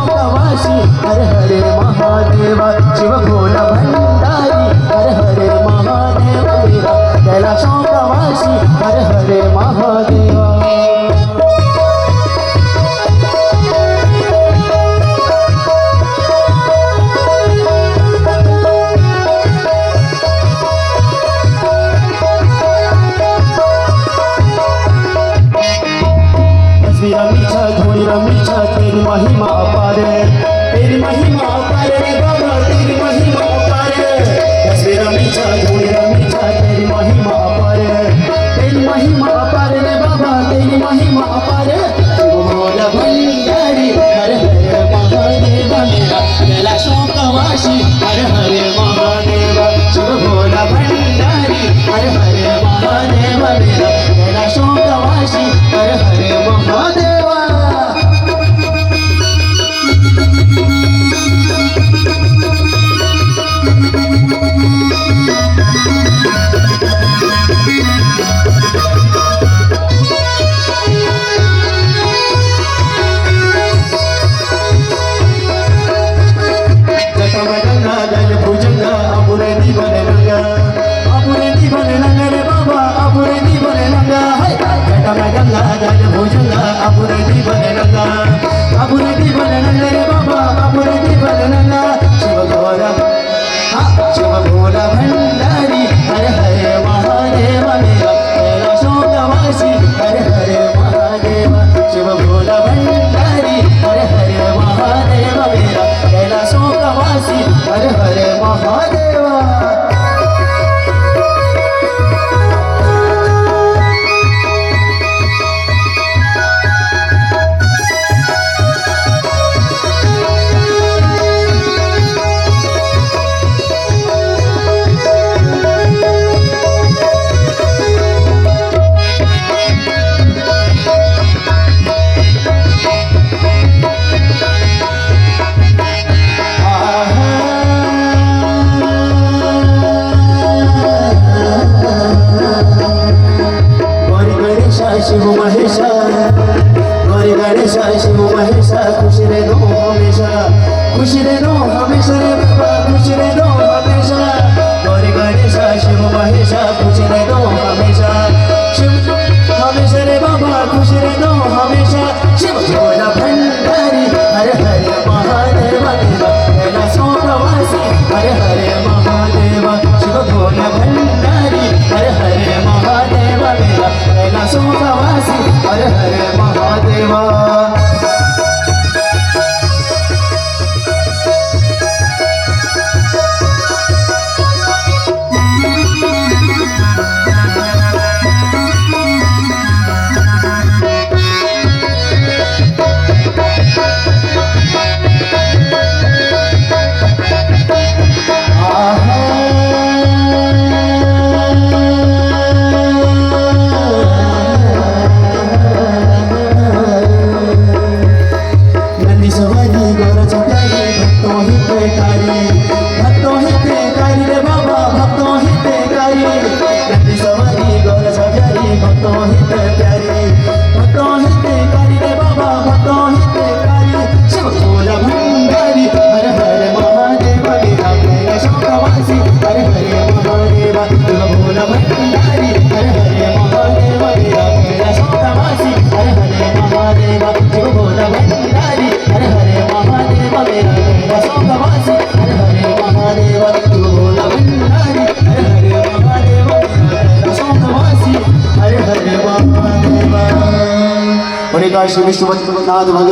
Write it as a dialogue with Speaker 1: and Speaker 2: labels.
Speaker 1: कैलासोकवासी हर हर महादेव शिव भोला भंडारी हर हर महादेव मेरा कैलासोकवासी हर हर महादेव रमीचा धोनी रमीचा तेरी महिमा अपार तेरी महिमा अपार रे बाबा तेरी महिमा अपार रमीचा धोनी रमीचा तेरी महिमा अपार तेरी महिमा अपार रे बाबा तेरी महिमा अपार शिव भोला भंडारी हर हर महादेव मेरा कैलासोकवासी हर हर महादेव शिव भोला भंडारी हर हर महादेव मेरा कैलासोकवासी हर हर महादेव शिव भोला भंडारी हर हर महादेव मेरा कैलासोकवासी हर हर महादेव शिव भोला भंडारी हर हर महादेव मेरा कैलासोकवासी हर हर महादेव शिव महेशा गौरी गणेशा शिव महेशा खुश रे नो हमेशा रे बाबा खुश रे नो हमेशा गौरी गणेशा शिव महेशा खुश रे नो हमेशा शिव हमेशा रे बाबा खुश रे नो हमेशा शिव भोला भंडारी हर हर महादेव मेरा कैलासोकवासी हर हर महादेव शिव भोला भंडारी हर हर महादेव मेरा कैलासोकवासी हर हर महादेव श्री विष्णुपति नाथ भगवान।